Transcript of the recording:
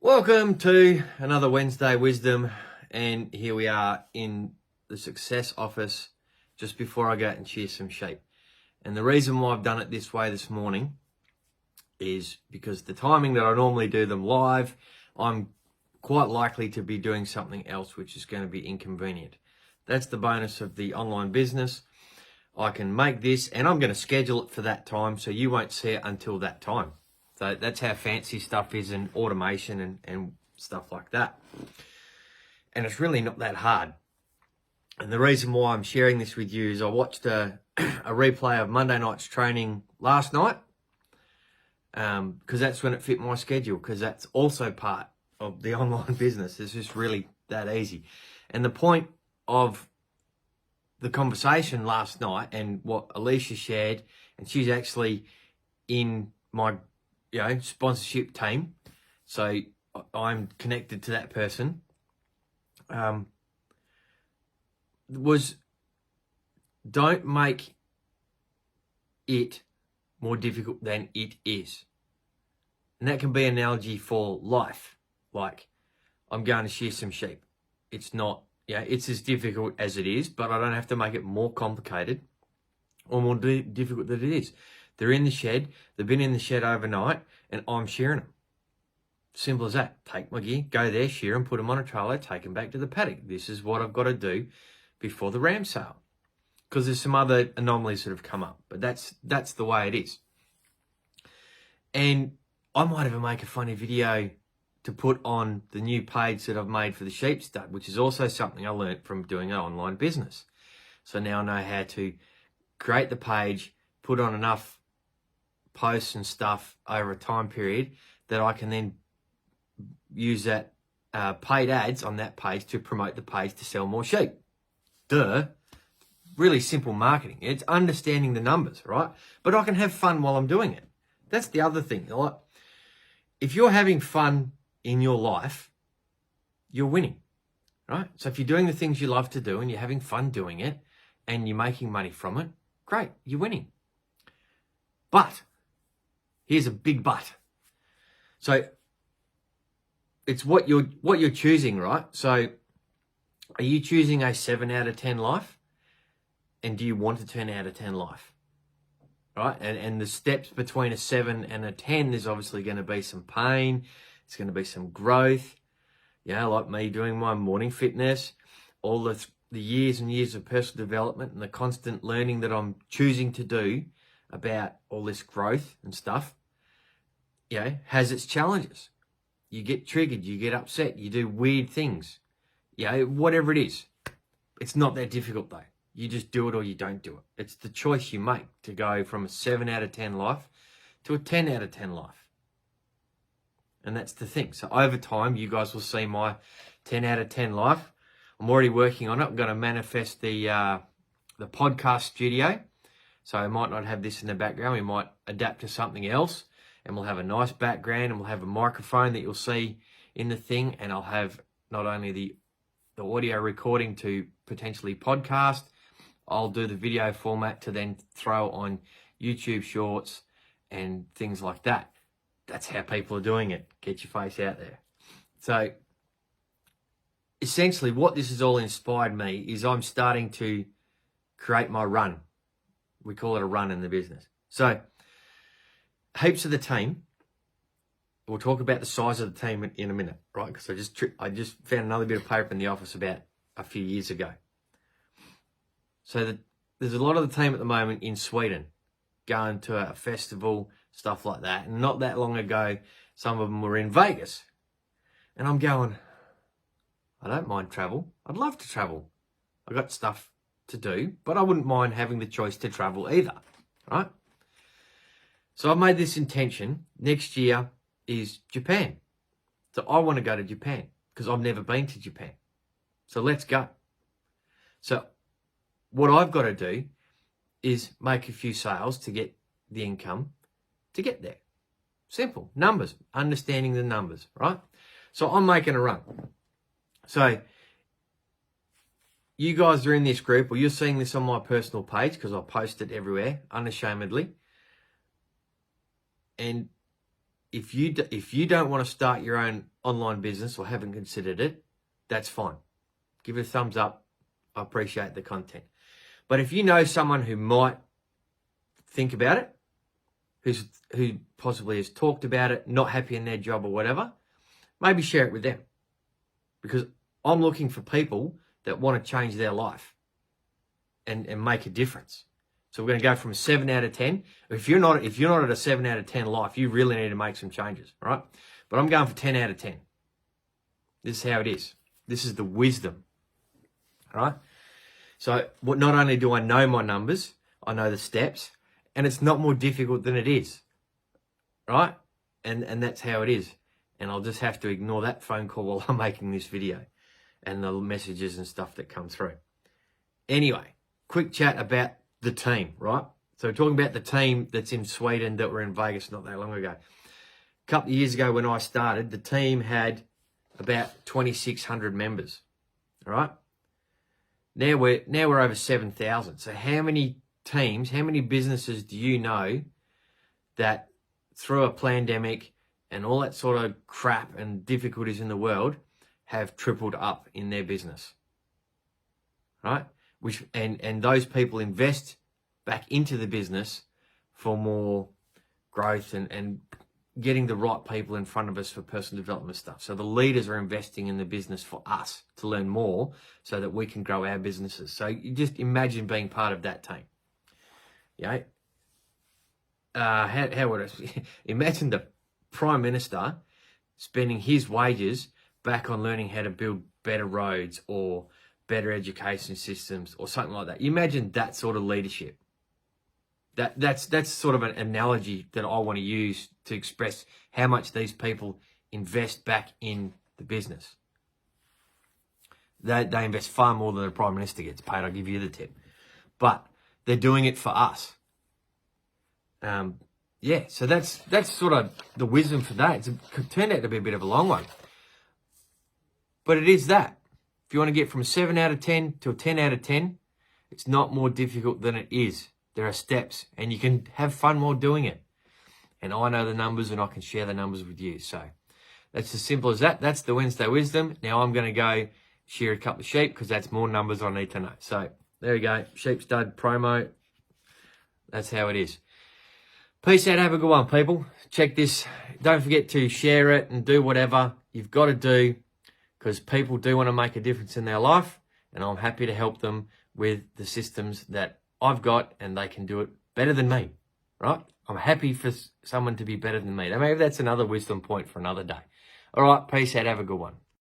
Welcome to another Wednesday Wisdom, and here we are in the Success office just before I go out and shear some sheep. And the reason why I've done it this way this morning is because the timing that I normally do them live, I'm quite likely to be doing something else which is going to be inconvenient. That's the bonus of the online business. I can make this and I'm going to schedule it for that time so you won't see it until that time. So that's how fancy stuff is in automation and stuff like that. And it's really not that hard. And the reason why I'm sharing this with you is I watched a replay of Monday night's training last night because that's when it fit my schedule, because that's also part of the online business. It's just really that easy. And the point of the conversation last night and what Alicia shared, and she's actually in my sponsorship team, so I'm connected to that person, was don't make it more difficult than it is. And that can be an analogy for life. Like, I'm going to shear some sheep. It's not, it's as difficult as it is, but I don't have to make it more complicated or more difficult than it is. They're in the shed, they've been in the shed overnight, and I'm shearing them. Simple as that. Take my gear, go there, shear them, put them on a trailer, take them back to the paddock. This is what I've got to do before the ram sale. Because there's some other anomalies that have come up, but that's the way it is. And I might even make a funny video to put on the new page that I've made for the sheep stud, which is also something I learned from doing an online business. So now I know how to create the page, put on enough posts and stuff over a time period that I can then use that paid ads on that page to promote the page to sell more sheep. Really simple marketing. It's understanding the numbers, right? But I can have fun while I'm doing it. That's the other thing. Like, if you're having fun in your life, you're winning, right? So if you're doing the things you love to do and you're having fun doing it and you're making money from it, great, you're winning. But here's a big but. So it's what you're choosing, right? So are you choosing a 7 out of 10 life? And do you want a 10 out of 10 life? Right? And the steps between a 7 and a 10, there's obviously going to be some pain. It's going to be some growth. Like me doing my morning fitness, all the years and years of personal development and the constant learning that I'm choosing to do about all this growth and stuff, has its challenges. You get triggered, you get upset, you do weird things. Whatever it is. It's not that difficult though. You just do it or you don't do it. It's the choice you make to go from a 7 out of 10 life to a 10 out of 10 life. And that's the thing. So over time, you guys will see my 10 out of 10 life. I'm already working on it. I'm going to manifest the podcast studio. So I might not have this in the background. We might adapt to something else. And we'll have a nice background and we'll have a microphone that you'll see in the thing. And I'll have not only the audio recording to potentially podcast, I'll do the video format to then throw on YouTube shorts and things like that. That's how people are doing it. Get your face out there. So essentially what this has all inspired me is I'm starting to create my run. We call it a run in the business. So heaps of the team, we'll talk about the size of the team in a minute, right? Because I just found another bit of paper in the office about a few years ago. So there's a lot of the team at the moment in Sweden going to a festival, stuff like that. And not that long ago, some of them were in Vegas. And I'm going, I don't mind travel. I'd love to travel. I got stuff to do, but I wouldn't mind having the choice to travel either, right? So I've made this intention. Next year is Japan. So I want to go to Japan because I've never been to Japan. So let's go. So what I've got to do is make a few sales to get the income to get there. Simple. Numbers. Understanding the numbers, right? So I'm making a run. So you guys are in this group, or you're seeing this on my personal page because I post it everywhere, unashamedly. And if you don't want to start your own online business or haven't considered it, that's fine. Give it a thumbs up. I appreciate the content. But if you know someone who might think about it, who possibly has talked about it, not happy in their job or whatever, maybe share it with them. Because I'm looking for people that want to change their life and make a difference. So we're going to go from a 7 out of 10. If you're not at a 7 out of 10 life, you really need to make some changes, all right? But I'm going for 10 out of 10. This is how it is. This is the wisdom, all right? So not only do I know my numbers, I know the steps, and it's not more difficult than it is, right? And that's how it is. And I'll just have to ignore that phone call while I'm making this video and the messages and stuff that come through. Anyway, quick chat about the team, right? So we're talking about the team that's in Sweden that were in Vegas not that long ago. A couple of years ago when I started, the team had about 2,600 members, right? Now we're over 7,000. So how many teams, how many businesses do you know that through a pandemic and all that sort of crap and difficulties in the world have tripled up in their business, right? And those people invest back into the business for more growth and getting the right people in front of us for personal development stuff. So the leaders are investing in the business for us to learn more so that we can grow our businesses. So you just imagine being part of that team. Yeah. How would I imagine the Prime Minister spending his wages back on learning how to build better roads or better education systems or something like that. You imagine that sort of leadership. That's sort of an analogy that I want to use to express how much these people invest back in the business. They invest far more than the Prime Minister gets paid, I'll give you the tip. But they're doing it for us. Yeah, so that's sort of the wisdom for that. It's turned out to be a bit of a long one. But it is that. If you want to get from a 7 out of 10 to a 10 out of 10, it's not more difficult than it is. There are steps, and you can have fun while doing it. And I know the numbers, and I can share the numbers with you. So that's as simple as that. That's the Wednesday Wisdom. Now I'm going to go shear a couple of sheep because that's more numbers I need to know. So there we go. Sheep stud promo. That's how it is. Peace out. Have a good one, people. Check this. Don't forget to share it and do whatever you've got to do because people do want to make a difference in their life, and I'm happy to help them with the systems that I've got, and they can do it better than me, right? I'm happy for someone to be better than me. Now, maybe that's another wisdom point for another day. All right, peace out. Have a good one.